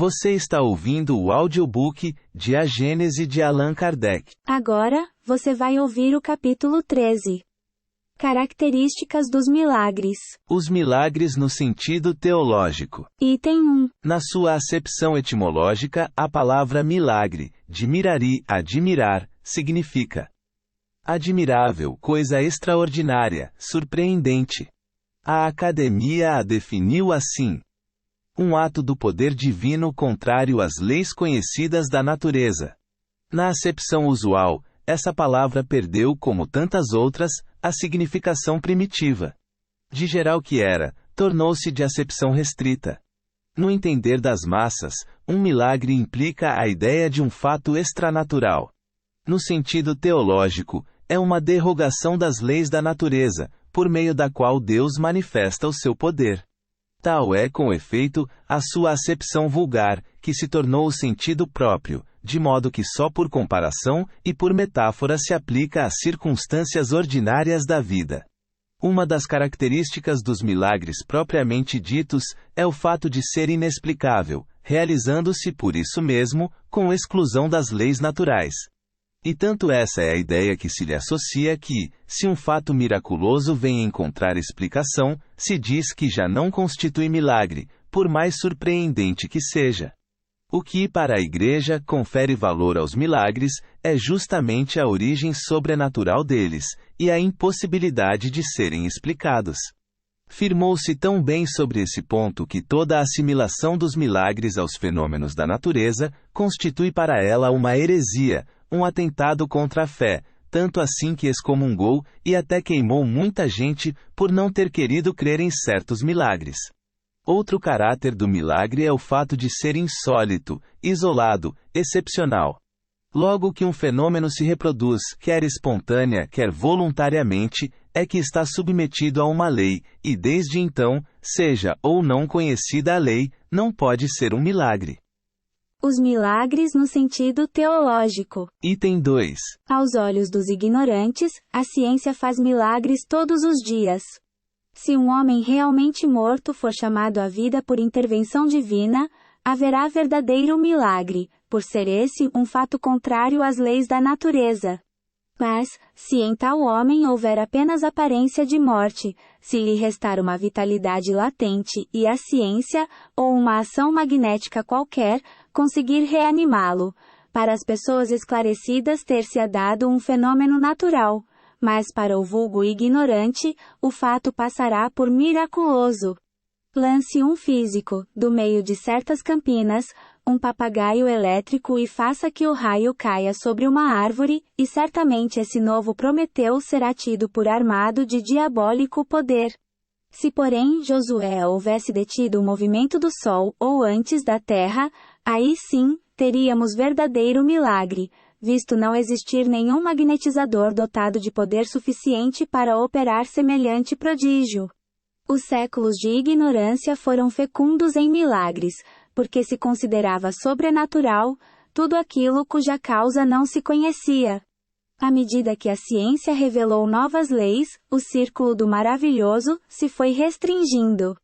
Você está ouvindo o audiobook de A Gênese de Allan Kardec. Agora, você vai ouvir o capítulo 13. Características dos milagres. Os milagres no sentido teológico. Item 1. Na sua acepção etimológica, a palavra milagre, de mirari, admirar, significa admirável, coisa extraordinária, surpreendente. A Academia a definiu assim: um ato do poder divino contrário às leis conhecidas da natureza. Na acepção usual, essa palavra perdeu, como tantas outras, a significação primitiva. De geral que era, tornou-se de acepção restrita. No entender das massas, um milagre implica a ideia de um fato extranatural. No sentido teológico, é uma derrogação das leis da natureza, por meio da qual Deus manifesta o seu poder. Tal é, com efeito, a sua acepção vulgar, que se tornou o sentido próprio, de modo que só por comparação e por metáfora se aplica às circunstâncias ordinárias da vida. Uma das características dos milagres propriamente ditos é o fato de ser inexplicável, realizando-se por isso mesmo, com exclusão das leis naturais. E tanto essa é a ideia que se lhe associa que, se um fato miraculoso vem encontrar explicação, se diz que já não constitui milagre, por mais surpreendente que seja. O que, para a Igreja, confere valor aos milagres, é justamente a origem sobrenatural deles, e a impossibilidade de serem explicados. Firmou-se tão bem sobre esse ponto que toda a assimilação dos milagres aos fenômenos da natureza constitui para ela uma heresia, um atentado contra a fé, tanto assim que excomungou e até queimou muita gente por não ter querido crer em certos milagres. Outro caráter do milagre é o fato de ser insólito, isolado, excepcional. Logo que um fenômeno se reproduz, quer espontânea, quer voluntariamente, é que está submetido a uma lei, e desde então, seja ou não conhecida a lei, não pode ser um milagre. Os milagres no sentido teológico. Item 2. Aos olhos dos ignorantes, a ciência faz milagres todos os dias. Se um homem realmente morto for chamado à vida por intervenção divina, haverá verdadeiro milagre, por ser esse um fato contrário às leis da natureza. Mas, se em tal homem houver apenas aparência de morte, se lhe restar uma vitalidade latente e a ciência, ou uma ação magnética qualquer, conseguir reanimá-lo, para as pessoas esclarecidas ter-se-á dado um fenômeno natural, mas para o vulgo ignorante, o fato passará por miraculoso. Lance um físico, do meio de certas campinas, um papagaio elétrico e faça que o raio caia sobre uma árvore, e certamente esse novo Prometeu será tido por armado de diabólico poder. Se porém Josué houvesse detido o movimento do Sol ou antes da Terra, aí sim, teríamos verdadeiro milagre, visto não existir nenhum magnetizador dotado de poder suficiente para operar semelhante prodígio. Os séculos de ignorância foram fecundos em milagres, porque se considerava sobrenatural tudo aquilo cuja causa não se conhecia. À medida que a ciência revelou novas leis, o círculo do maravilhoso se foi restringindo.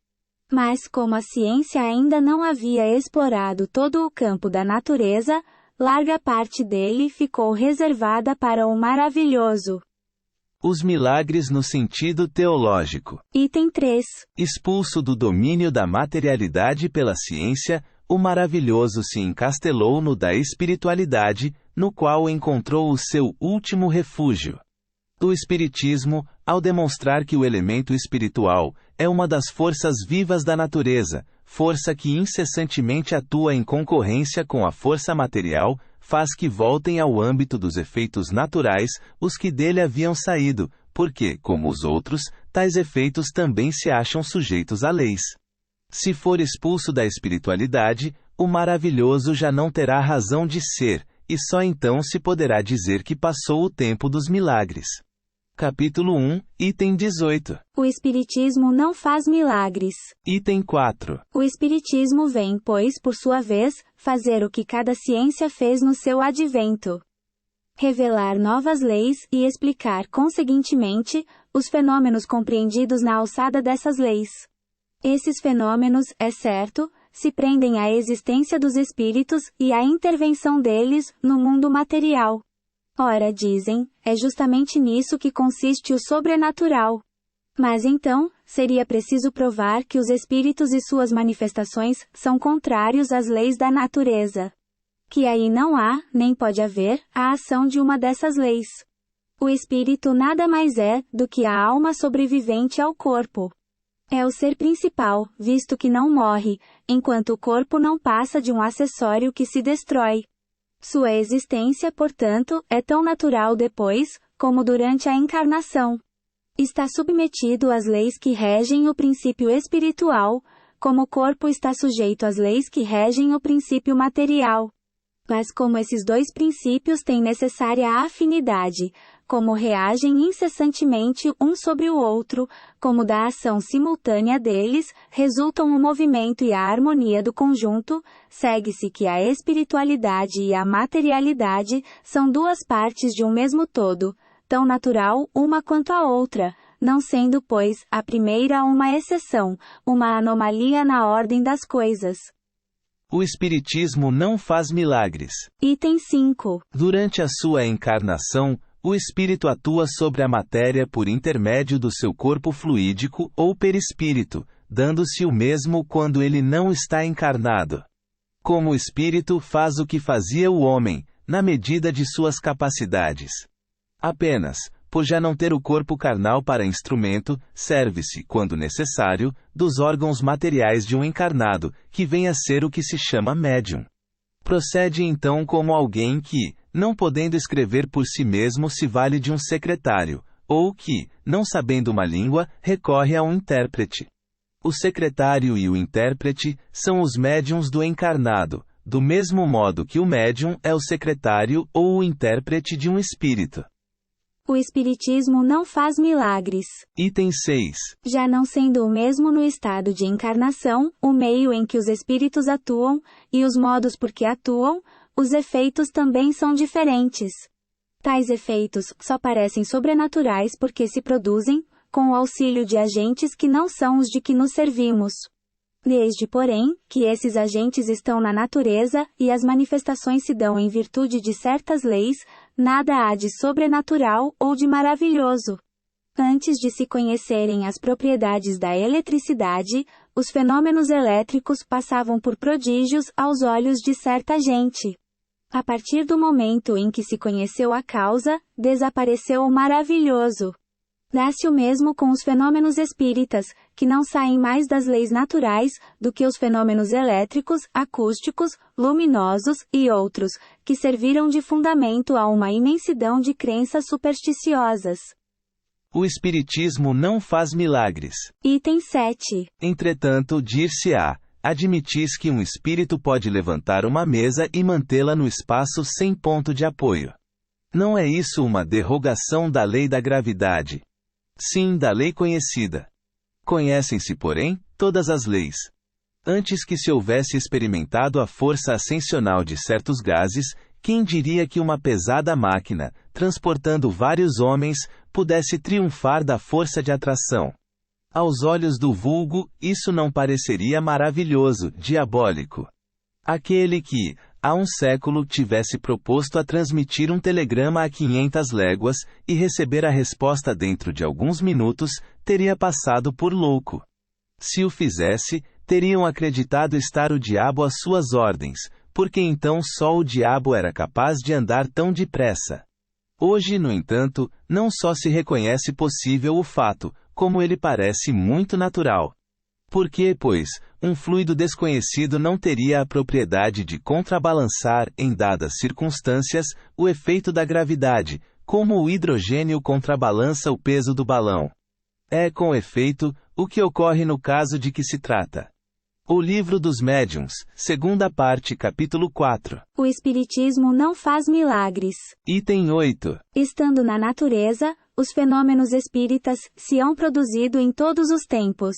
Mas como a ciência ainda não havia explorado todo o campo da natureza, larga parte dele ficou reservada para o maravilhoso. Os milagres no sentido teológico. Item 3. Expulso do domínio da materialidade pela ciência, o maravilhoso se encastelou no da espiritualidade, no qual encontrou o seu último refúgio. O Espiritismo, ao demonstrar que o elemento espiritual é uma das forças vivas da natureza, força que incessantemente atua em concorrência com a força material, faz que voltem ao âmbito dos efeitos naturais os que dele haviam saído, porque, como os outros, tais efeitos também se acham sujeitos a leis. Se for expulso da espiritualidade, o maravilhoso já não terá razão de ser, e só então se poderá dizer que passou o tempo dos milagres. Capítulo 1, item 18. O Espiritismo não faz milagres. Item 4. O Espiritismo vem, pois, por sua vez, fazer o que cada ciência fez no seu advento. Revelar novas leis e explicar, conseguintemente, os fenômenos compreendidos na alçada dessas leis. Esses fenômenos, é certo, se prendem à existência dos espíritos e à intervenção deles no mundo material. Ora, dizem, é justamente nisso que consiste o sobrenatural. Mas então, seria preciso provar que os espíritos e suas manifestações são contrários às leis da natureza. Que aí não há, nem pode haver, a ação de uma dessas leis. O espírito nada mais é do que a alma sobrevivente ao corpo. É o ser principal, visto que não morre, enquanto o corpo não passa de um acessório que se destrói. Sua existência, portanto, é tão natural depois, como durante a encarnação. Está submetido às leis que regem o princípio espiritual, como o corpo está sujeito às leis que regem o princípio material. Mas como esses dois princípios têm necessária afinidade, como reagem incessantemente um sobre o outro, como da ação simultânea deles, resultam o movimento e a harmonia do conjunto, segue-se que a espiritualidade e a materialidade são duas partes de um mesmo todo, tão natural uma quanto a outra, não sendo, pois, a primeira uma exceção, uma anomalia na ordem das coisas. O Espiritismo não faz milagres. Item 5. Durante a sua encarnação, o espírito atua sobre a matéria por intermédio do seu corpo fluídico ou perispírito, dando-se o mesmo quando ele não está encarnado. Como o espírito faz o que fazia o homem, na medida de suas capacidades. Apenas, por já não ter o corpo carnal para instrumento, serve-se, quando necessário, dos órgãos materiais de um encarnado, que vem a ser o que se chama médium. Procede então como alguém que, não podendo escrever por si mesmo, se vale de um secretário, ou que, não sabendo uma língua, recorre a um intérprete. O secretário e o intérprete são os médiuns do encarnado, do mesmo modo que o médium é o secretário ou o intérprete de um espírito. O Espiritismo não faz milagres. Item 6. Já não sendo o mesmo no estado de encarnação, o meio em que os espíritos atuam, e os modos por que atuam, os efeitos também são diferentes. Tais efeitos só parecem sobrenaturais porque se produzem, com o auxílio de agentes que não são os de que nos servimos. Desde, porém, que esses agentes estão na natureza, e as manifestações se dão em virtude de certas leis, nada há de sobrenatural ou de maravilhoso. Antes de se conhecerem as propriedades da eletricidade, os fenômenos elétricos passavam por prodígios aos olhos de certa gente. A partir do momento em que se conheceu a causa, desapareceu o maravilhoso. Dá-se o mesmo com os fenômenos espíritas, que não saem mais das leis naturais, do que os fenômenos elétricos, acústicos, luminosos, e outros, que serviram de fundamento a uma imensidão de crenças supersticiosas. O Espiritismo não faz milagres. Item 7. Entretanto, dir-se-á, admitis que um espírito pode levantar uma mesa e mantê-la no espaço sem ponto de apoio. Não é isso uma derrogação da lei da gravidade? Sim, da lei conhecida. Conhecem-se, porém, todas as leis. Antes que se houvesse experimentado a força ascensional de certos gases, quem diria que uma pesada máquina, transportando vários homens, pudesse triunfar da força de atração? Aos olhos do vulgo, isso não pareceria maravilhoso, diabólico. Aquele que, há um século, tivesse proposto a transmitir um telegrama a 500 léguas, e receber a resposta dentro de alguns minutos, teria passado por louco. Se o fizesse, teriam acreditado estar o diabo às suas ordens, porque então só o diabo era capaz de andar tão depressa. Hoje, no entanto, não só se reconhece possível o fato, como ele parece muito natural. Por que, pois, um fluido desconhecido não teria a propriedade de contrabalançar, em dadas circunstâncias, o efeito da gravidade, como o hidrogênio contrabalança o peso do balão? É, com efeito, o que ocorre no caso de que se trata. O Livro dos Médiuns, segunda parte, capítulo 4. O Espiritismo não faz milagres. Item 8. Estando na natureza, os fenômenos espíritas se hão produzido em todos os tempos.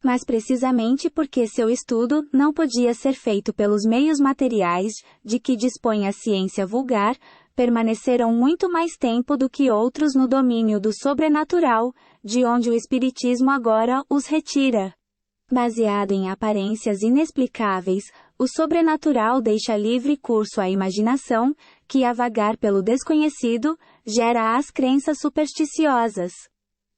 Mas precisamente porque seu estudo não podia ser feito pelos meios materiais, de que dispõe a ciência vulgar, permaneceram muito mais tempo do que outros no domínio do sobrenatural, de onde o Espiritismo agora os retira. Baseado em aparências inexplicáveis, o sobrenatural deixa livre curso à imaginação, que, a vagar pelo desconhecido, gera as crenças supersticiosas.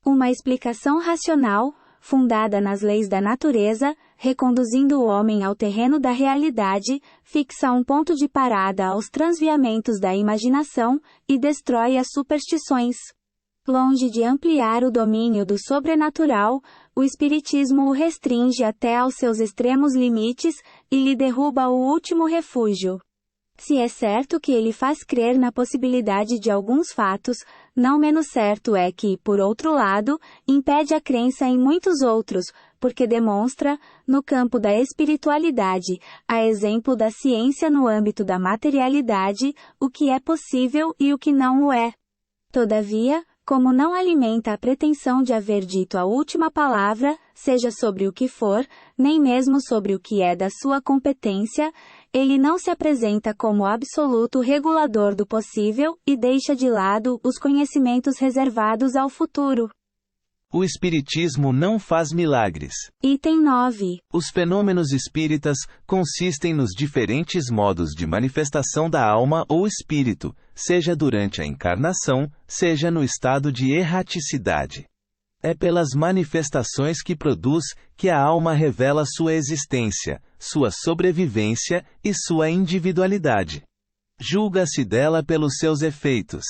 Uma explicação racional, fundada nas leis da natureza, reconduzindo o homem ao terreno da realidade, fixa um ponto de parada aos transviamentos da imaginação e destrói as superstições. Longe de ampliar o domínio do sobrenatural, o espiritismo o restringe até aos seus extremos limites e lhe derruba o último refúgio. Se é certo que ele faz crer na possibilidade de alguns fatos, não menos certo é que, por outro lado, impede a crença em muitos outros, porque demonstra, no campo da espiritualidade, a exemplo da ciência no âmbito da materialidade, o que é possível e o que não o é. Todavia, como não alimenta a pretensão de haver dito a última palavra, seja sobre o que for, nem mesmo sobre o que é da sua competência, ele não se apresenta como absoluto regulador do possível e deixa de lado os conhecimentos reservados ao futuro. O espiritismo não faz milagres. Item 9. Os fenômenos espíritas consistem nos diferentes modos de manifestação da alma ou espírito, seja durante a encarnação, seja no estado de erraticidade. É pelas manifestações que produz que a alma revela sua existência, sua sobrevivência e sua individualidade. Julga-se dela pelos seus efeitos.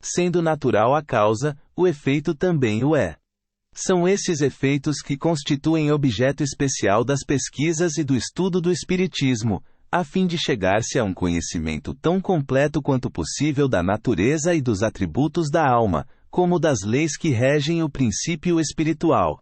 Sendo natural a causa, o efeito também o é. São esses efeitos que constituem objeto especial das pesquisas e do estudo do espiritismo, a fim de chegar-se a um conhecimento tão completo quanto possível da natureza e dos atributos da alma, como das leis que regem o princípio espiritual.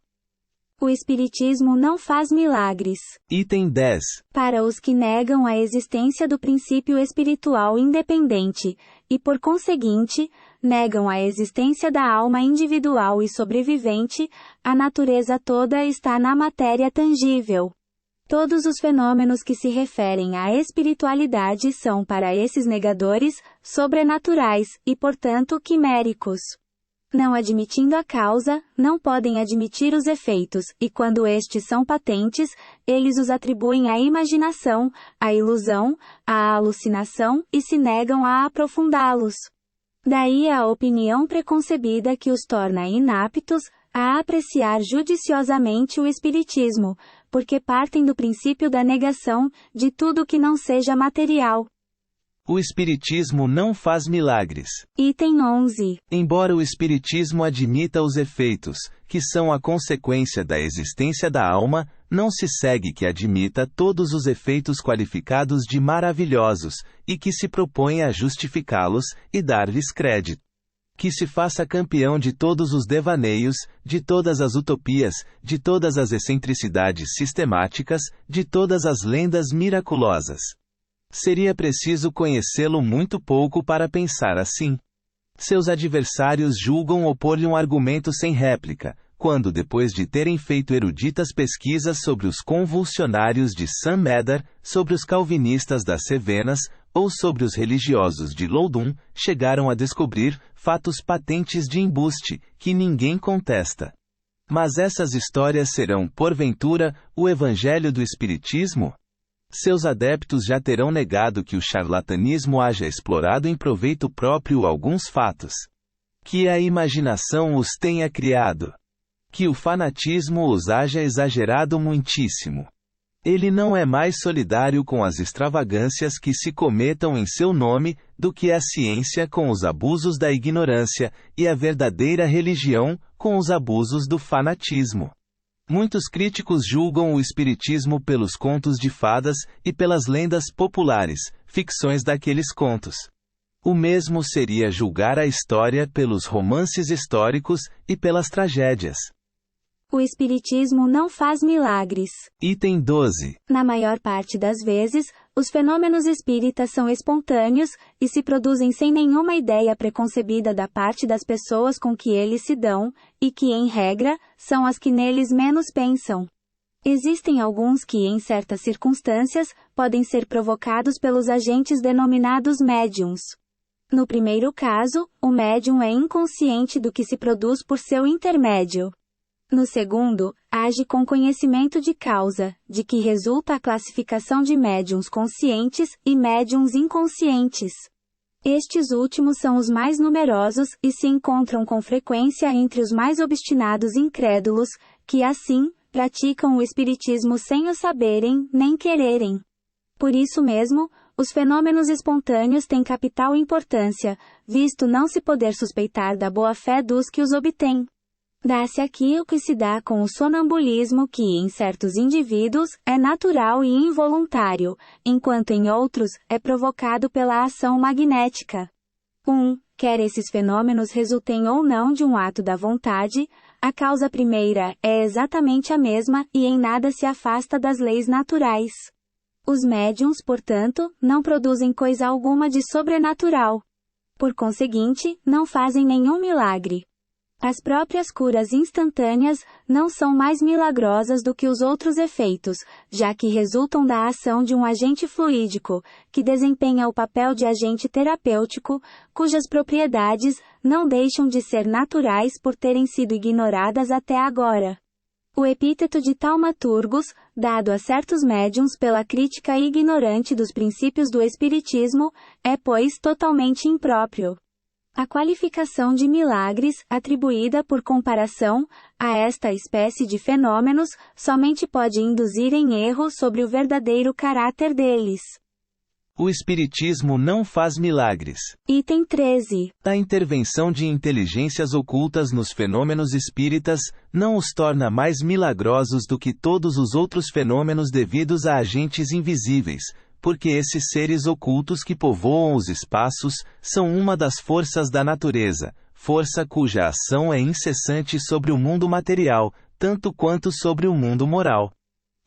O espiritismo não faz milagres. Item 10. Para os que negam a existência do princípio espiritual independente, e por conseguinte, negam a existência da alma individual e sobrevivente, a natureza toda está na matéria tangível. Todos os fenômenos que se referem à espiritualidade são para esses negadores, sobrenaturais, e portanto quiméricos. Não admitindo a causa, não podem admitir os efeitos, e quando estes são patentes, eles os atribuem à imaginação, à ilusão, à alucinação, e se negam a aprofundá-los. Daí a opinião preconcebida que os torna inaptos a apreciar judiciosamente o espiritismo, porque partem do princípio da negação de tudo que não seja material. O espiritismo não faz milagres. Item 11. Embora o espiritismo admita os efeitos, que são a consequência da existência da alma, não se segue que admita todos os efeitos qualificados de maravilhosos, e que se propõe a justificá-los e dar-lhes crédito. Que se faça campeão de todos os devaneios, de todas as utopias, de todas as excentricidades sistemáticas, de todas as lendas miraculosas. Seria preciso conhecê-lo muito pouco para pensar assim. Seus adversários julgam opor-lhe um argumento sem réplica, quando depois de terem feito eruditas pesquisas sobre os convulsionários de St. Médard, sobre os calvinistas das Cevenas, ou sobre os religiosos de Loudun, chegaram a descobrir fatos patentes de embuste, que ninguém contesta. Mas essas histórias serão, porventura, o evangelho do espiritismo? Seus adeptos já terão negado que o charlatanismo haja explorado em proveito próprio alguns fatos. Que a imaginação os tenha criado. Que o fanatismo os haja exagerado muitíssimo. Ele não é mais solidário com as extravagâncias que se cometam em seu nome, do que a ciência com os abusos da ignorância, e a verdadeira religião com os abusos do fanatismo. Muitos críticos julgam o espiritismo pelos contos de fadas e pelas lendas populares, ficções daqueles contos. O mesmo seria julgar a história pelos romances históricos e pelas tragédias. O espiritismo não faz milagres. Item 12. Na maior parte das vezes, os fenômenos espíritas são espontâneos e se produzem sem nenhuma ideia preconcebida da parte das pessoas com que eles se dão, e que, em regra, são as que neles menos pensam. Existem alguns que, em certas circunstâncias, podem ser provocados pelos agentes denominados médiums. No primeiro caso, o médium é inconsciente do que se produz por seu intermédio. No segundo, age com conhecimento de causa, de que resulta a classificação de médiuns conscientes e médiuns inconscientes. Estes últimos são os mais numerosos e se encontram com frequência entre os mais obstinados incrédulos, que assim, praticam o espiritismo sem o saberem, nem quererem. Por isso mesmo, os fenômenos espontâneos têm capital importância, visto não se poder suspeitar da boa-fé dos que os obtêm. Dá-se aqui o que se dá com o sonambulismo que, em certos indivíduos, é natural e involuntário, enquanto em outros, é provocado pela ação magnética. Quer esses fenômenos resultem ou não de um ato da vontade, a causa primeira é exatamente a mesma e em nada se afasta das leis naturais. Os médiuns, portanto, não produzem coisa alguma de sobrenatural. Por conseguinte, não fazem nenhum milagre. As próprias curas instantâneas não são mais milagrosas do que os outros efeitos, já que resultam da ação de um agente fluídico, que desempenha o papel de agente terapêutico, cujas propriedades não deixam de ser naturais por terem sido ignoradas até agora. O epíteto de taumaturgos, dado a certos médiuns pela crítica ignorante dos princípios do espiritismo, é, pois, totalmente impróprio. A qualificação de milagres, atribuída por comparação a esta espécie de fenômenos, somente pode induzir em erro sobre o verdadeiro caráter deles. O Espiritismo não faz milagres. Item 13. A intervenção de inteligências ocultas nos fenômenos espíritas não os torna mais milagrosos do que todos os outros fenômenos devidos a agentes invisíveis, porque esses seres ocultos que povoam os espaços são uma das forças da natureza, força cuja ação é incessante sobre o mundo material, tanto quanto sobre o mundo moral.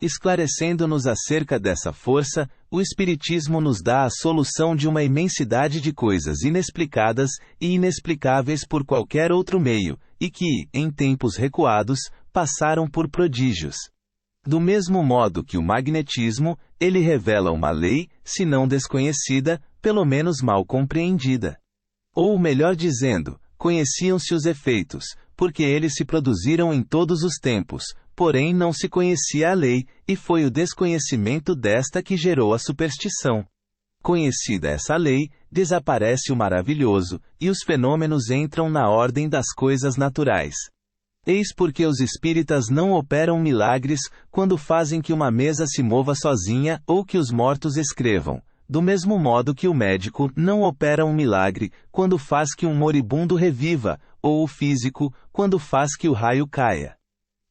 Esclarecendo-nos acerca dessa força, o Espiritismo nos dá a solução de uma imensidade de coisas inexplicadas e inexplicáveis por qualquer outro meio, e que, em tempos recuados, passaram por prodígios. Do mesmo modo que o magnetismo, ele revela uma lei, se não desconhecida, pelo menos mal compreendida. Ou melhor dizendo, conheciam-se os efeitos, porque eles se produziram em todos os tempos, porém não se conhecia a lei, e foi o desconhecimento desta que gerou a superstição. Conhecida essa lei, desaparece o maravilhoso, e os fenômenos entram na ordem das coisas naturais. Eis porque os espíritas não operam milagres quando fazem que uma mesa se mova sozinha ou que os mortos escrevam, do mesmo modo que o médico não opera um milagre quando faz que um moribundo reviva, ou o físico, quando faz que o raio caia.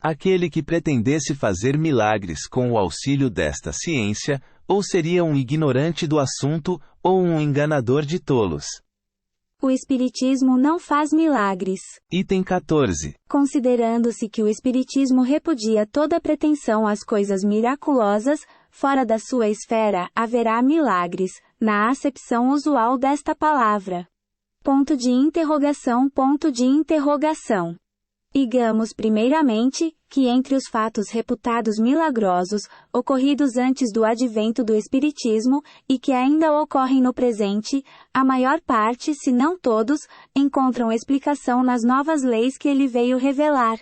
Aquele que pretendesse fazer milagres com o auxílio desta ciência, ou seria um ignorante do assunto, ou um enganador de tolos. O Espiritismo não faz milagres. Item 14. Considerando-se que o Espiritismo repudia toda pretensão às coisas miraculosas, fora da sua esfera haverá milagres, na acepção usual desta palavra. Ponto de interrogação. Digamos primeiramente, que entre os fatos reputados milagrosos, ocorridos antes do advento do Espiritismo, e que ainda ocorrem no presente, a maior parte, se não todos, encontram explicação nas novas leis que ele veio revelar.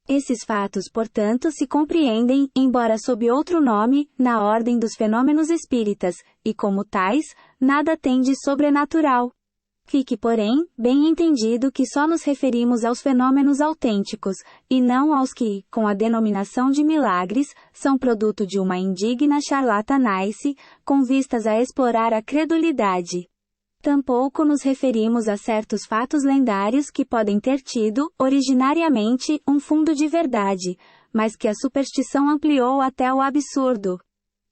Esses fatos, portanto, se compreendem, embora sob outro nome, na ordem dos fenômenos espíritas, e como tais, nada têm de sobrenatural. Fique, porém, bem entendido que só nos referimos aos fenômenos autênticos, e não aos que, com a denominação de milagres, são produto de uma indigna charlatanice, com vistas a explorar a credulidade. Tampouco nos referimos a certos fatos lendários que podem ter tido, originariamente, um fundo de verdade, mas que a superstição ampliou até o absurdo.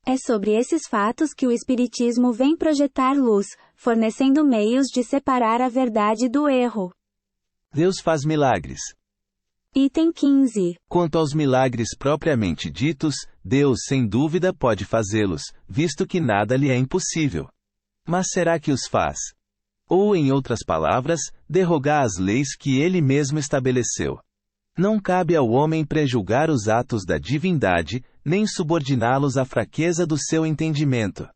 É sobre esses fatos que o Espiritismo vem projetar luz, fornecendo meios de separar a verdade do erro. Deus faz milagres. Item 15. Quanto aos milagres propriamente ditos, Deus sem dúvida pode fazê-los, visto que nada lhe é impossível. Mas será que os faz? Ou, em outras palavras, derrogar as leis que ele mesmo estabeleceu. Não cabe ao homem prejulgar os atos da divindade, nem subordiná-los à fraqueza do seu entendimento.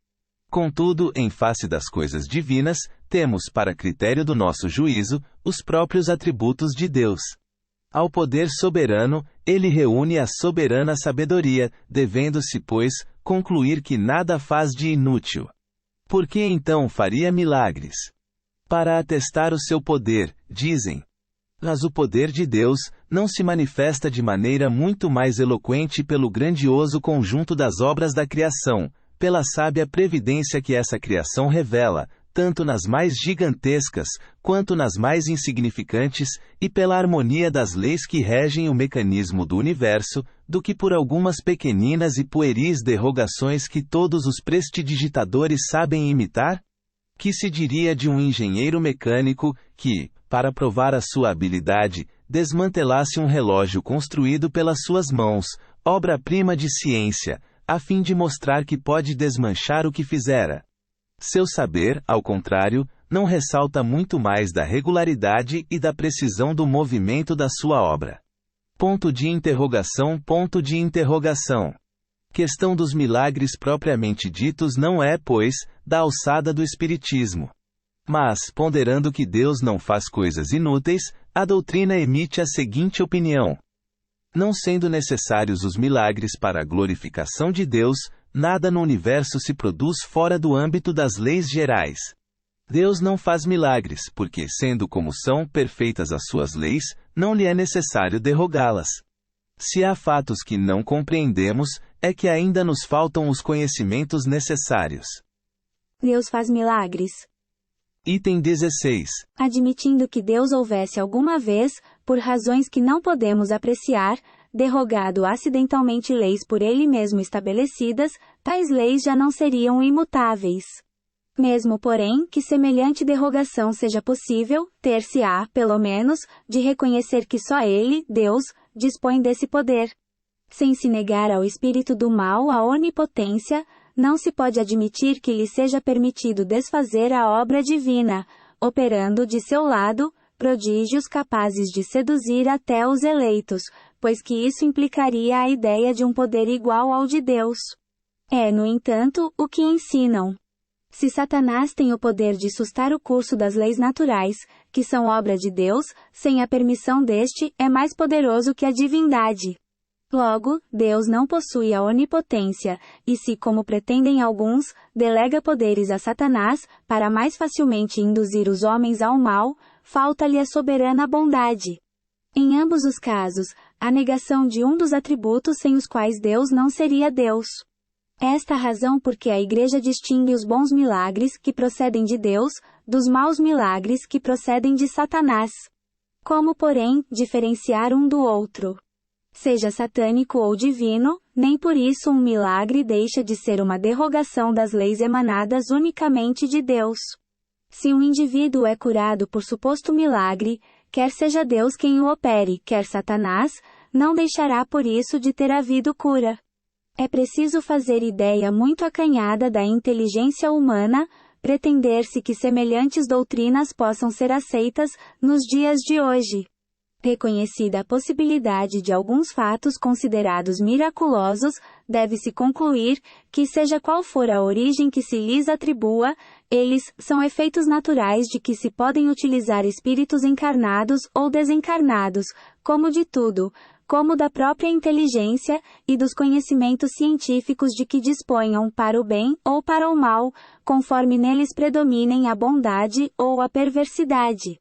Contudo, em face das coisas divinas, temos, para critério do nosso juízo, os próprios atributos de Deus. Ao poder soberano, ele reúne a soberana sabedoria, devendo-se, pois, concluir que nada faz de inútil. Por que então faria milagres? Para atestar o seu poder, dizem. Mas o poder de Deus não se manifesta de maneira muito mais eloquente pelo grandioso conjunto das obras da criação, pela sábia previdência que essa criação revela, tanto nas mais gigantescas, quanto nas mais insignificantes, e pela harmonia das leis que regem o mecanismo do universo, do que por algumas pequeninas e pueris derrogações que todos os prestidigitadores sabem imitar? Que se diria de um engenheiro mecânico, que, para provar a sua habilidade, desmantelasse um relógio construído pelas suas mãos, obra-prima de ciência, a fim de mostrar que pode desmanchar o que fizera? Seu saber, ao contrário, não ressalta muito mais da regularidade e da precisão do movimento da sua obra. Ponto de interrogação. Questão dos milagres propriamente ditos não é, pois, da alçada do Espiritismo. Mas, ponderando que Deus não faz coisas inúteis, a doutrina emite a seguinte opinião: não sendo necessários os milagres para a glorificação de Deus, nada no universo se produz fora do âmbito das leis gerais. Deus não faz milagres, porque, sendo como são perfeitas as suas leis, não lhe é necessário derrogá-las. Se há fatos que não compreendemos, é que ainda nos faltam os conhecimentos necessários. Deus faz milagres. Item 16. Admitindo que Deus houvesse alguma vez, por razões que não podemos apreciar, derrogado acidentalmente leis por ele mesmo estabelecidas, tais leis já não seriam imutáveis. Mesmo, porém, que semelhante derrogação seja possível, ter-se-á, pelo menos, de reconhecer que só ele, Deus, dispõe desse poder. Sem se negar ao espírito do mal a onipotência, não se pode admitir que lhe seja permitido desfazer a obra divina, operando de seu lado, prodígios capazes de seduzir até os eleitos, pois que isso implicaria a ideia de um poder igual ao de Deus. É, no entanto, o que ensinam. Se Satanás tem o poder de sustar o curso das leis naturais, que são obra de Deus, sem a permissão deste, é mais poderoso que a divindade. Logo, Deus não possui a onipotência, e se, como pretendem alguns, delega poderes a Satanás, para mais facilmente induzir os homens ao mal, falta-lhe a soberana bondade. Em ambos os casos, a negação de um dos atributos sem os quais Deus não seria Deus. Esta a razão porque a Igreja distingue os bons milagres que procedem de Deus, dos maus milagres que procedem de Satanás. Como, porém, diferenciar um do outro? Seja satânico ou divino, nem por isso um milagre deixa de ser uma derrogação das leis emanadas unicamente de Deus. Se um indivíduo é curado por suposto milagre, quer seja Deus quem o opere, quer Satanás, não deixará por isso de ter havido cura. É preciso fazer ideia muito acanhada da inteligência humana, pretender-se que semelhantes doutrinas possam ser aceitas, nos dias de hoje. Reconhecida a possibilidade de alguns fatos considerados miraculosos, deve-se concluir, que seja qual for a origem que se lhes atribua, eles são efeitos naturais de que se podem utilizar espíritos encarnados ou desencarnados, como de tudo, como da própria inteligência, e dos conhecimentos científicos de que disponham para o bem ou para o mal, conforme neles predominem a bondade ou a perversidade.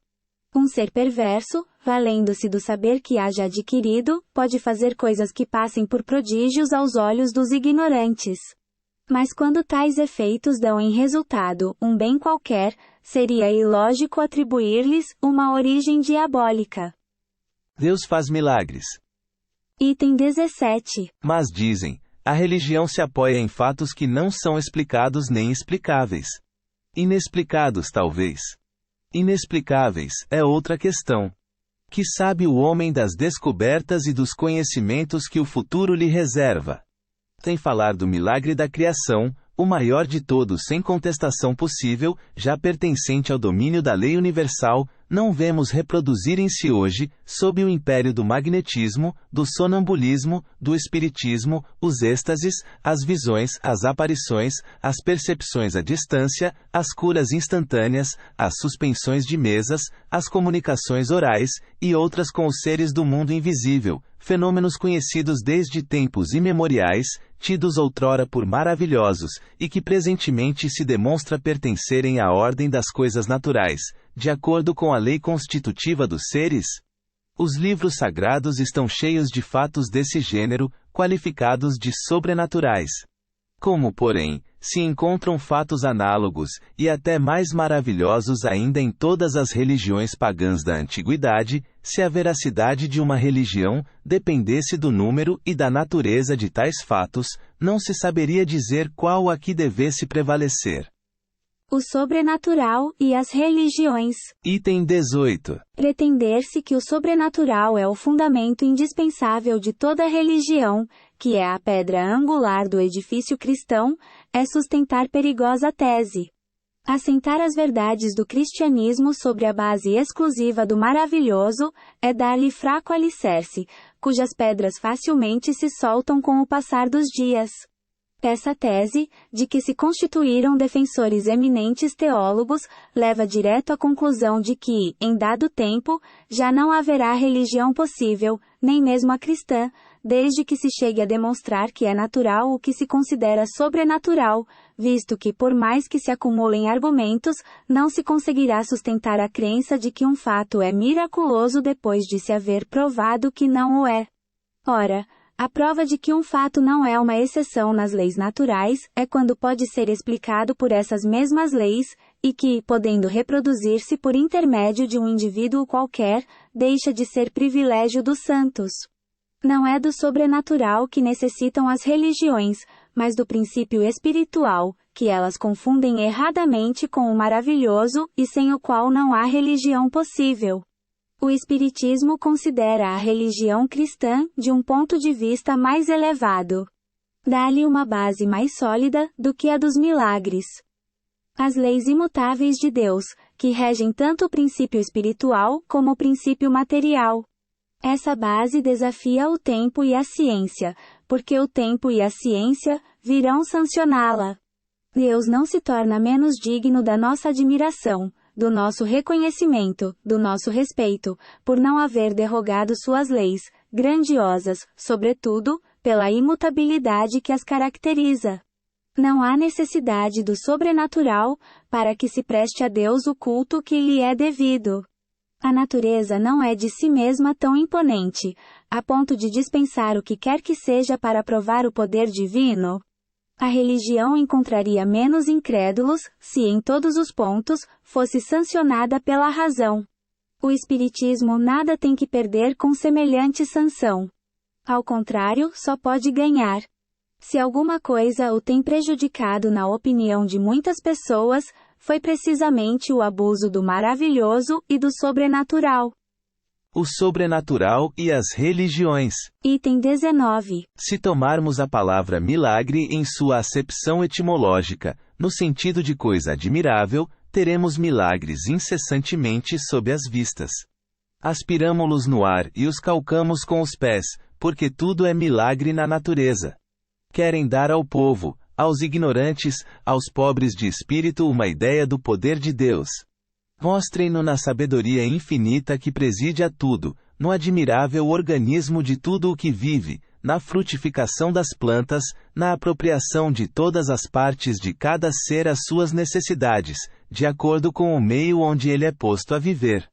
Um ser perverso, valendo-se do saber que haja adquirido, pode fazer coisas que passem por prodígios aos olhos dos ignorantes. Mas quando tais efeitos dão em resultado um bem qualquer, seria ilógico atribuir-lhes uma origem diabólica. Deus faz milagres. Item 17. Mas dizem, a religião se apoia em fatos que não são explicados nem explicáveis. Inexplicados talvez. Inexplicáveis é outra questão. Que sabe o homem das descobertas e dos conhecimentos que o futuro lhe reserva? Sem falar do milagre da criação, o maior de todos sem contestação possível, já pertencente ao domínio da lei universal, não vemos reproduzirem-se hoje, sob o império do magnetismo, do sonambulismo, do espiritismo, os êxtases, as visões, as aparições, as percepções à distância, as curas instantâneas, as suspensões de mesas, as comunicações orais, e outras com os seres do mundo invisível, fenômenos conhecidos desde tempos imemoriais, tidos outrora por maravilhosos, e que presentemente se demonstra pertencerem à ordem das coisas naturais, de acordo com a lei constitutiva dos seres? Os livros sagrados estão cheios de fatos desse gênero, qualificados de sobrenaturais. Como, porém, se encontram fatos análogos, e até mais maravilhosos ainda em todas as religiões pagãs da antiguidade, se a veracidade de uma religião dependesse do número e da natureza de tais fatos, não se saberia dizer qual a que devesse prevalecer. O sobrenatural e as religiões. Item 18. Pretender-se que o sobrenatural é o fundamento indispensável de toda religião, que é a pedra angular do edifício cristão, é sustentar perigosa tese. Assentar as verdades do cristianismo sobre a base exclusiva do maravilhoso, é dar-lhe fraco alicerce, cujas pedras facilmente se soltam com o passar dos dias. Essa tese, de que se constituíram defensores eminentes teólogos, leva direto à conclusão de que, em dado tempo, já não haverá religião possível, nem mesmo a cristã, desde que se chegue a demonstrar que é natural o que se considera sobrenatural, visto que por mais que se acumulem argumentos, não se conseguirá sustentar a crença de que um fato é miraculoso depois de se haver provado que não o é. Ora, a prova de que um fato não é uma exceção nas leis naturais, é quando pode ser explicado por essas mesmas leis, e que, podendo reproduzir-se por intermédio de um indivíduo qualquer, deixa de ser privilégio dos santos. Não é do sobrenatural que necessitam as religiões, mas do princípio espiritual, que elas confundem erradamente com o maravilhoso, e sem o qual não há religião possível. O Espiritismo considera a religião cristã de um ponto de vista mais elevado. Dá-lhe uma base mais sólida do que a dos milagres. As leis imutáveis de Deus, que regem tanto o princípio espiritual como o princípio material. Essa base desafia o tempo e a ciência, porque o tempo e a ciência virão sancioná-la. Deus não se torna menos digno da nossa admiração, do nosso reconhecimento, do nosso respeito, por não haver derrogado suas leis, grandiosas, sobretudo, pela imutabilidade que as caracteriza. Não há necessidade do sobrenatural, para que se preste a Deus o culto que lhe é devido. A natureza não é de si mesma tão imponente, a ponto de dispensar o que quer que seja para provar o poder divino. A religião encontraria menos incrédulos, se em todos os pontos, fosse sancionada pela razão. O Espiritismo nada tem que perder com semelhante sanção. Ao contrário, só pode ganhar. Se alguma coisa o tem prejudicado na opinião de muitas pessoas, foi precisamente o abuso do maravilhoso e do sobrenatural. O sobrenatural e as religiões. Item 19. Se tomarmos a palavra milagre em sua acepção etimológica, no sentido de coisa admirável, teremos milagres incessantemente sob as vistas. Aspiramo-los no ar e os calcamos com os pés, porque tudo é milagre na natureza. Querem dar ao povo, aos ignorantes, aos pobres de espírito uma ideia do poder de Deus. Mostrem-no na sabedoria infinita que preside a tudo, no admirável organismo de tudo o que vive, na frutificação das plantas, na apropriação de todas as partes de cada ser às suas necessidades, de acordo com o meio onde ele é posto a viver.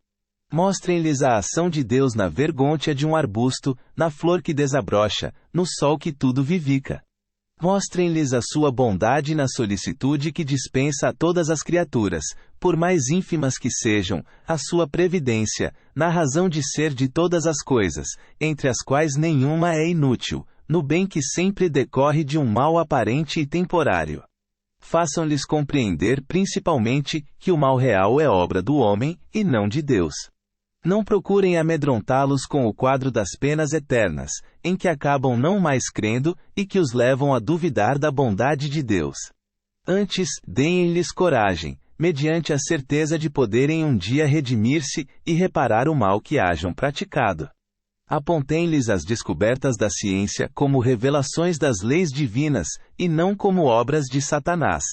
Mostrem-lhes a ação de Deus na vergôntia de um arbusto, na flor que desabrocha, no sol que tudo vivifica. Mostrem-lhes a sua bondade na solicitude que dispensa a todas as criaturas, por mais ínfimas que sejam, a sua previdência, na razão de ser de todas as coisas, entre as quais nenhuma é inútil, no bem que sempre decorre de um mal aparente e temporário. Façam-lhes compreender principalmente que o mal real é obra do homem, e não de Deus. Não procurem amedrontá-los com o quadro das penas eternas, em que acabam não mais crendo, e que os levam a duvidar da bondade de Deus. Antes, deem-lhes coragem, mediante a certeza de poderem um dia redimir-se e reparar o mal que hajam praticado. Apontem-lhes as descobertas da ciência como revelações das leis divinas, e não como obras de Satanás.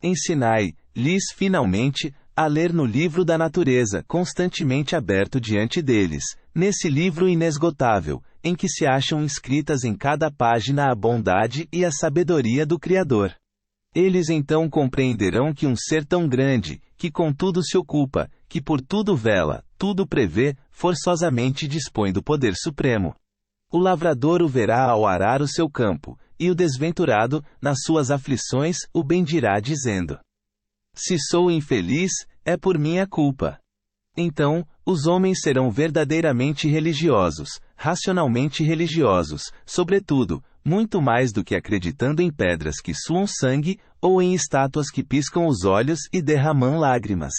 Ensinai-lhes, finalmente, a ler no livro da natureza constantemente aberto diante deles, nesse livro inesgotável, em que se acham inscritas em cada página a bondade e a sabedoria do Criador. Eles então compreenderão que um ser tão grande, que com tudo se ocupa, que por tudo vela, tudo prevê, forçosamente dispõe do poder supremo. O lavrador o verá ao arar o seu campo, e o desventurado, nas suas aflições, o bendirá dizendo: se sou infeliz, é por minha culpa. Então, os homens serão verdadeiramente religiosos, racionalmente religiosos, sobretudo, muito mais do que acreditando em pedras que suam sangue, ou em estátuas que piscam os olhos e derramam lágrimas.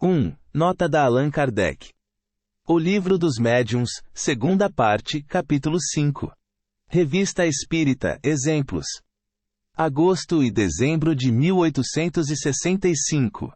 1. Nota da Allan Kardec. O Livro dos Médiuns, segunda parte, capítulo 5. Revista Espírita, Exemplos. Agosto e dezembro de 1865.